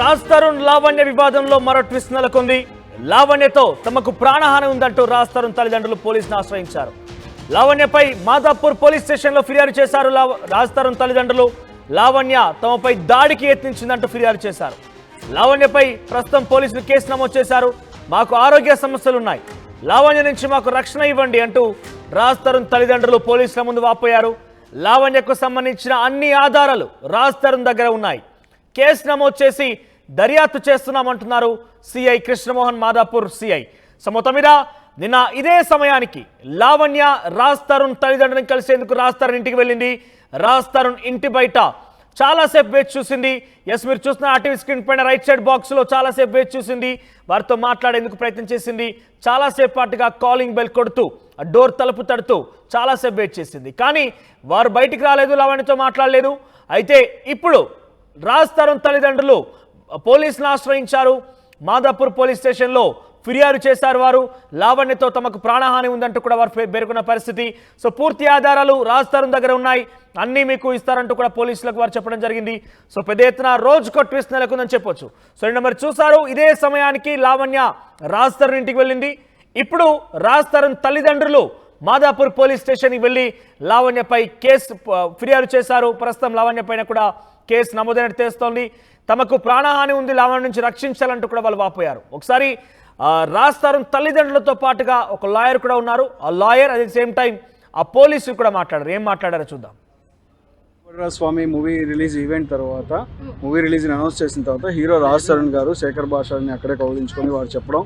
రాజ్ తరుణ్ లావణ్య వివాదంలో మరో ట్విస్ట్ నెలకొంది. లావణ్యతో తమకు ప్రాణహాని ఉందంటూ రాజ్ తరుణ్ తల్లిదండ్రులు పోలీసును ఆశ్రయించారు. లావణ్యపై మాదాపూర్ పోలీస్ స్టేషన్లో ఫిర్యాదు చేశారు. రాజ్ తరుణ్ తల్లిదండ్రులు లావణ్య తమపై దాడికి యత్నించిందంటూ ఫిర్యాదు చేశారు. లావణ్యపై ప్రస్తుతం పోలీసులు కేసు నమోదు చేశారు. మాకు ఆరోగ్య సమస్యలున్నాయి, లావణ్య నుంచి మాకు రక్షణ ఇవ్వండి అంటూ రాజ్ తరుణ్ తల్లిదండ్రులు పోలీసుల ముందు వాపోయారు. లావణ్యకు సంబంధించిన అన్ని ఆధారాలు రాజ్ తరుణ్ దగ్గర ఉన్నాయి. కేసు నమోదు చేసి దర్యాప్తు చేస్తున్నామంటున్నారు CI Krishnamohan, Madhapur CI. So మొత్తం మీద నిన్న ఇదే సమయానికి లావణ్య రాజ్ తరుణ్ తల్లిదండ్రులను కలిసేందుకు రాజ్ తరుణ్ ఇంటికి వెళ్ళింది. రాజ్ తరుణ్ ఇంటి బయట చాలాసేపు వేచి చూసింది. ఎస్, మీరు చూస్తున్న ఆర్టీవీ స్క్రీన్ పైన రైట్ సైడ్ బాక్స్లో చాలాసేపు వేచి చూసింది. వారితో మాట్లాడేందుకు ప్రయత్నం చేసింది. చాలాసేపు పాటుగా కాలింగ్ బెల్ కొడుతూ డోర్ తలుపు తడుతూ చాలాసేపు వెయిట్ చేసింది. కానీ వారు బయటికి రాలేదు, లావణ్యతో మాట్లాడలేదు. అయితే ఇప్పుడు రాజ్ తరుణ్ తల్లిదండ్రులు పోలీసులను ఆశ్రయించారు. మాదాపూర్ పోలీస్ స్టేషన్లో ఫిర్యాదు చేశారు. వారు లావణ్యతో తమకు ప్రాణహాని ఉందంటూ కూడా వారు పేర్కొన్న పరిస్థితి. సో పూర్తి ఆధారాలు రాజ్ తరుణ్ దగ్గర ఉన్నాయి, అన్నీ మీకు ఇస్తారంటూ కూడా పోలీసులకు వారు చెప్పడం జరిగింది. సో పెద్ద ఎత్తున రోజుకో ట్విస్ట్ నెలకొందని చెప్పొచ్చు. సో నిన్న మరి చూసారు, ఇదే సమయానికి లావణ్య రాజ్ తరుణ్ ఇంటికి వెళ్ళింది. ఇప్పుడు రాజ్ తరుణ్ తల్లిదండ్రులు మాదాపూర్ పోలీస్ స్టేషన్కి వెళ్ళి లావణ్యపై ఫిర్యాదు చేశారు. ప్రస్తుతం లావణ్య పైన కూడా కేసు నమోదైనట్టు తెలుస్తోంది. తమకు ప్రాణహాని ఉంది, లావణ్య నుంచి రక్షించాలంటూ కూడా వాళ్ళు వాపోయారు. ఒకసారి రాజ్ తరుణ్ తల్లిదండ్రులతో పాటుగా ఒక లాయర్ కూడా ఉన్నారు. ఆ lawyer at the same time ఆ పోలీసులు కూడా మాట్లాడారు. ఏం మాట్లాడారో చూద్దాం. స్వామి మూవీ రిలీజ్ ఈవెంట్ తర్వాత, మూవీ రిలీజ్ అనౌన్స్ చేసిన తర్వాత హీరో రాజ్ తరుణ్ గారు శేఖర్ భాషని అక్కడే కౌలించుకొని వారు చెప్పడం,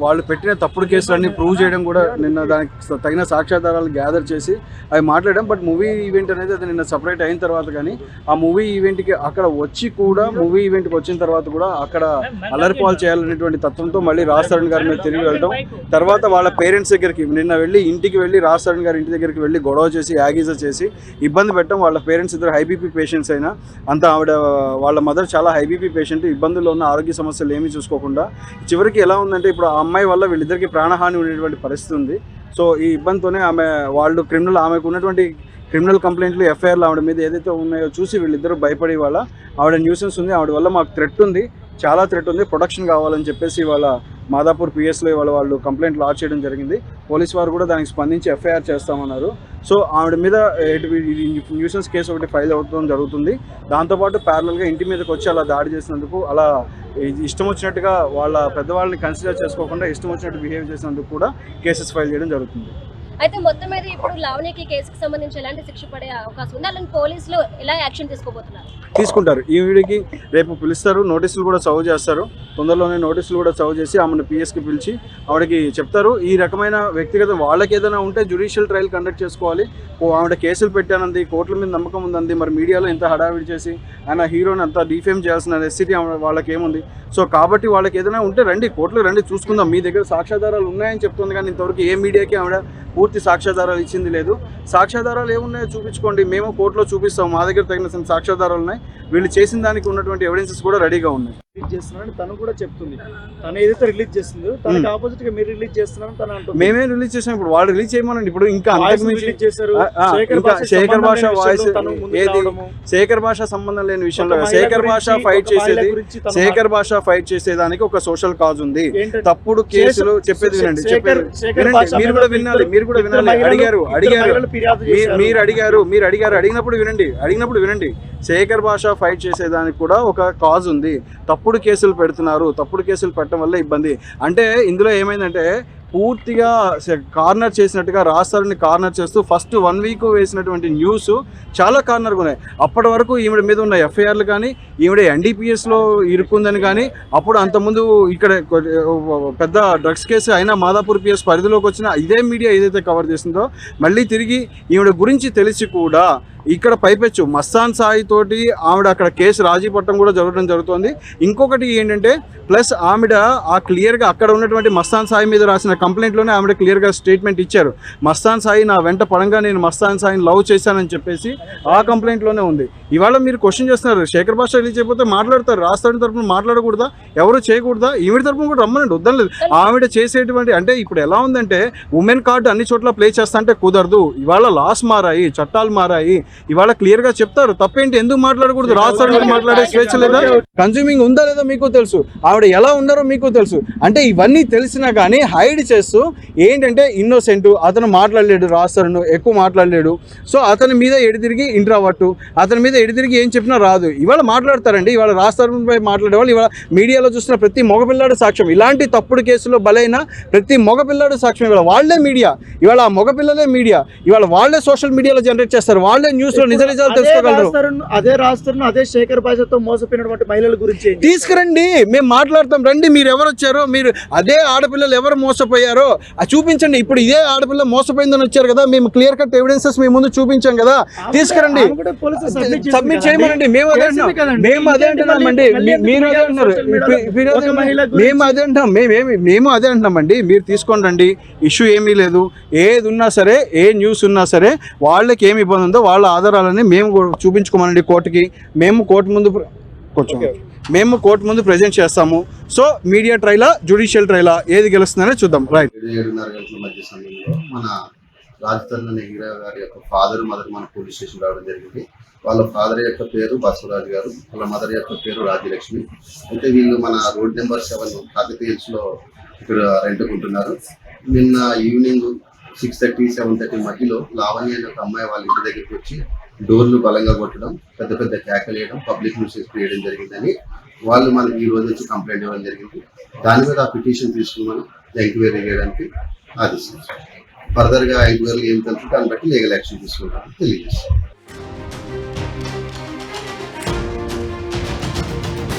వాళ్ళు పెట్టిన తప్పుడు కేసులన్నీ ప్రూవ్ చేయడం కూడా, నిన్న దానికి తగిన సాక్ష్యాధారాలు గ్యాదర్ చేసి అవి మాట్లాడడం. బట్ మూవీ ఈవెంట్ అనేది అది నిన్న సపరేట్ అయిన తర్వాత కానీ ఆ మూవీ ఈవెంట్కి అక్కడ వచ్చి కూడా, మూవీ ఈవెంట్కి వచ్చిన తర్వాత కూడా అక్కడ అల్లరిపాలు చేయాలనేటువంటి తత్వంతో మళ్ళీ రాజ్ తరుణ్ గారి మీద తిరిగి వెళ్ళడం, తర్వాత వాళ్ళ పేరెంట్స్ దగ్గరికి నిన్న వెళ్ళి ఇంటికి వెళ్ళి రాజ్ తరుణ్ గారి ఇంటి దగ్గరికి వెళ్ళి గొడవ చేసి యాగీజా చేసి ఇబ్బంది పెట్టడం. వాళ్ళ పేరెంట్స్ ఇద్దరు హై బీపీ పేషెంట్స్ అయినా అంత వాళ్ళ మదర్ చాలా హై బీపీ పేషెంట్, ఇబ్బందుల్లో ఉన్న ఆరోగ్య సమస్యలు ఏమీ చూసుకోకుండా చివరికి ఎలా ఉందంటే ఇప్పుడు ఆ అమ్మాయి వల్ల వీళ్ళిద్దరికి ప్రాణహాని ఉండేటువంటి పరిస్థితి ఉంది. సో ఈ ఇబ్బందితోనే వాళ్ళు ఆమెకు ఉన్నటువంటి క్రిమినల్ కంప్లైంట్లు, ఎఫ్ఐఆర్లు ఆవిడ మీద ఏదైతే ఉన్నాయో చూసి వీళ్ళిద్దరూ భయపడి ఆవిడ న్యూసెన్స్ ఉంది, ఆవిడ వల్ల మాకు థ్రెట్ ఉంది, చాలా థ్రెట్ ఉంది, ప్రొటెక్షన్ కావాలని చెప్పేసి వాళ్ళ మాదాపూర్ పిఎస్లో వాళ్ళు కంప్లైంట్ లాడ్జ్ చేయడం జరిగింది. పోలీసు వారు కూడా దానికి స్పందించి ఎఫ్ఐఆర్ చేస్తామన్నారు. సో ఆవిడ మీద న్యూసెన్స్ కేసు ఒకటి ఫైల్ అవడం జరుగుతుంది. దాంతోపాటు ప్యారలల్గా ఇంటి మీదకి వచ్చి అలా దాడి చేసినందుకు, అలా ఇష్టం వచ్చినట్టుగా వాళ్ళ పెద్దవాళ్ళని కన్సిడర్ చేసుకోకుండా ఇష్టం వచ్చినట్టు బిహేవ్ చేసినందుకు కూడా కేసెస్ ఫైల్ చేయడం జరుగుతుంది. అయితే మొత్తం మీద ఇప్పుడు లావణ్యకి కేసుకి సంబంధించి ఎలాంటి శిక్ష పడే అవకాశం ఉంది? అలాంటి పోలీసులు ఎలా యాక్షన్ తీసుకోబోతున్నారు? తీసుకుంటారు. ఈ వీడికి రేపు పిలుస్తారు, నోటీసులు కూడా సర్వ్ చేస్తారు. తొందరలోనే నోటీసులు కూడా సర్వ్ చేసి ఆమెను పిఎస్కి పిలిచి ఆవిడకి చెప్తారు. ఈ రకమైన వ్యక్తిగత వాళ్ళకి ఏదైనా ఉంటే జ్యుడిషియల్ ట్రయల్ కండక్ట్ చేసుకోవాలి. ఆవిడ కేసులు పెట్టానంది, కోర్టుల మీద నమ్మకం ఉందంది, మరి మీడియాలో ఇంత హడావిడి చేసి ఆయన హీరోని అంతా డిఫేమ్ చేయాల్సిన నెసిటీ వాళ్ళకి ఏముంది? సో కాబట్టి వాళ్ళకి ఏదైనా ఉంటే రండి, కోర్టులో రండి, చూసుకుందాం. మీ దగ్గర సాక్ష్యాధారాలు ఉన్నాయని చెప్తుంది, కానీ ఇంతవరకు ఏ మీడియాకి ఆవిడ పూర్తి సాక్ష్యాధారాలు ఇచ్చింది లేదు. సాక్ష్యాధారాలు ఏమున్నాయో చూపించుకోండి, మేము కోర్టులో చూపిస్తాం, మా దగ్గర తగిన సాక్ష్యాధారాలు ఉన్నాయి, వీళ్ళు చేసిన దానికి ఉన్నటువంటి ఎవిడెన్సెస్ కూడా రెడీగా ఉన్నాయి. రిలీజ్ చేస్తున్నారని తను కూడా చెప్తుంది. తను ఏదైతే రిలీజ్ చేస్తుందో తనకి ఆపోజిట్ గా మీరు రిలీజ్ చేస్తున్నారని తను అంటుంది. మేమే రిలీజ్ చేసాం, ఇప్పుడు వాళ్ళు రిలీజ్ చేయమనండి. ఇప్పుడు ఇంకా రిలీజ్ చేశారు. శేఖర్ భాష వాయిస్ ఏది, శేఖర్ భాష సంబంధం లేని విషయంలో శేఖర్ భాష ఫైట్ చేసేదానికి ఒక సోషల్ కాజ్ ఉంది. తప్పుడు కేసులు చెప్పేది వినండి, మీరు కూడా వినాలి, అడిగినప్పుడు వినండి. శేఖర్ భాష ఫైట్ చేసేదానికి కూడా ఒక కాజ్ ఉంది. తప్పుడు కేసులు పెడుతున్నారు, తప్పుడు కేసులు పెట్టడం వల్ల ఇబ్బంది. అంటే ఇందులో ఏమైందంటే పూర్తిగా కార్నర్ చేసినట్టుగా రాజ్ తరుణ్ని కార్నర్ చేస్తూ ఫస్ట్ 1 వీక్ వేసినటువంటి న్యూస్ చాలా కార్నర్గా ఉన్నాయి. అప్పటి వరకు ఈవిడ మీద ఉన్న ఎఫ్ఐఆర్లు కానీ, ఈవిడ ఎన్డీపీఎస్లో ఇరుక్కుందని కానీ, అప్పుడు అంతకుముందు ఇక్కడ పెద్ద డ్రగ్స్ కేసు అయినా మాదాపూర్ పిఎస్ పరిధిలోకి వచ్చిన ఇదే మీడియా ఏదైతే కవర్ చేసిందో, మళ్ళీ తిరిగి ఈవిడ గురించి తెలిసి కూడా ఇక్కడ పైపెచ్చు మస్తాన్ సాయి తోటి ఆవిడ అక్కడ కేసు రాజీ పట్టడం కూడా జరుగుతోంది. ఇంకొకటి ఏంటంటే ప్లస్ ఆవిడ క్లియర్గా అక్కడ ఉన్నటువంటి మస్తాన్ సాయి మీద రాసిన కంప్లైంట్లోనే ఆవిడ క్లియర్గా స్టేట్మెంట్ ఇచ్చారు. మస్తాన్ సాయి నా వెంట పడంగా నేను మస్తాన్ సాయిని లవ్ చేశానని చెప్పేసి ఆ కంప్లైంట్లోనే ఉంది. ఇవాళ మీరు క్వశ్చన్ చేస్తున్నారు, శేఖర్ భాష రిలీజ్ అయిపోతే మాట్లాడతారు, రాజ్ తరుణ్ తరపున మాట్లాడకూడదా, ఎవరు చేయకూడదా? ఈవిడ తరపున కూడా రమ్మనండి, వద్దలేదు. ఆవిడ చేసేటువంటి అంటే ఇప్పుడు ఎలా ఉందంటే ఉమెన్ కార్డు అన్ని చోట్ల ప్లే చేస్తా అంటే కుదరదు. ఇవాళ లాస్ మారాయి, చట్టాలు మారాయి. ఇవాళ క్లియర్ గా చెప్తారు. తప్పేంటి, ఎందుకు మాట్లాడకూడదు? రాస్తారు మాట్లాడే స్వేచ్ఛ లేదా? కన్స్యూమింగ్ ఉందా లేదా మీకు తెలుసు, ఆవిడ ఎలా ఉన్నారో మీకు తెలుసు. అంటే ఇవన్నీ తెలిసినా కానీ హైడ్ చేస్తూ ఏంటంటే ఇన్నోసెంట్, అతను మాట్లాడలేడు, రాస్తారను ఎక్కువ మాట్లాడలేడు, సో అతని మీద ఎడితిరిగి ఇంట్రావర్టు, అతని మీద ఎడితిరిగి ఏం చెప్పినా రాదు. ఇవాళ మాట్లాడతారండి, ఇవాళ రాస్తారపై మాట్లాడే వాళ్ళు ఇవాళ మీడియాలో చూస్తున్న ప్రతి మగపిల్లాడు సాక్ష్యం. ఇలాంటి తప్పుడు కేసులో బలైన ప్రతి మగపిల్లాడు సాక్ష్యం. ఇవాళ వాళ్ళే మీడియా, ఇవాళ ఆ మగపిల్లలే మీడియా, ఇవాళ వాళ్ళే సోషల్ మీడియాలో జనరేట్ చేస్తారు, వాళ్ళే న్యూస్ లో నిజ నిజాలు తెలుసుకోగలరు. అదే రాస్తారు, అదే శేఖర్ భాషతో మోసపోయినటువంటి మహిళల గురించి తీసుకురండి, మేము మాట్లాడతాం రండి. మీరు ఎవరు వచ్చారో, మీరు అదే ఆడపిల్లలు ఎవరు మోసపోయారో అది చూపించండి. ఇప్పుడు ఇదే ఆడపిల్ల మోసపోయిందని వచ్చారు కదా, మేము క్లియర్ కట్ ఎవిడెన్సెస్ మీ ముందు చూపించాం కదా, తీసుకురండి, సబ్మిట్ చేయమనండి. మేము అదే అంటున్నామండి, మీరు అదే అంటున్నారు, మేము అదే అంటున్నాం, మేము అదే అంటున్నామండి. మీరు తీసుకొని రండి, ఇష్యూ ఏమీ లేదు. ఏది ఉన్నా సరే, ఏ న్యూస్ ఉన్నా సరే, వాళ్ళకి ఏమి ఇబ్బంది ఉందో వాళ్ళ ఆధారాలని మేము చూపించుకోమనండి కోర్టుకి. మేము కోర్టు ముందు ప్రజెంట్ చేస్తాము. సో మీడియా ట్రైలా, జ్యుడిషియల్ ట్రైలా, ఏది గెలుస్తుందనే చూద్దాం. రైట్. 7:30 గంటల మధ్య సమయంలో మన రాజధాని హీరో గారి యొక్క ఫాదర్ మదర్ మన పోలీస్ స్టేషన్ రావడం జరిగింది. వాళ్ళ ఫాదర్ యొక్క పేరు బసవరాజు గారు, వాళ్ళ మదర్ యొక్క పేరు రాజ్యలక్ష్మి. అయితే వీళ్ళు మన రోడ్ నెంబర్ 7 కాకతీయల్స్లో ఇక్కడ రెంట్కుంటున్నారు. నిన్న ఈవినింగ్ 6:30, 7:30 మధ్యలో లావణ్య అనే ఒక అమ్మాయి వాళ్ళ ఇంటి దగ్గరికి వచ్చి డోర్లు బలంగా కొట్టడం, పెద్ద పెద్ద కేకలు వేయడం, పబ్లిక్ న్యూసెన్స్ వేయడం జరిగిందని వాళ్ళు మనకి ఈ రోజు వచ్చి కంప్లైంట్ ఇవ్వడం జరిగింది. దాని మీద ఆ పిటిషన్ తీసుకుని మనం ఎంక్వైరీ చేయడానికి ఆదేశించాం. ఫర్దర్గా ఎంక్వైరీ ఏం తెలుసు దాన్ని బట్టి లీగల్ యాక్షన్ తీసుకుంటామని తెలియజేస్తాం.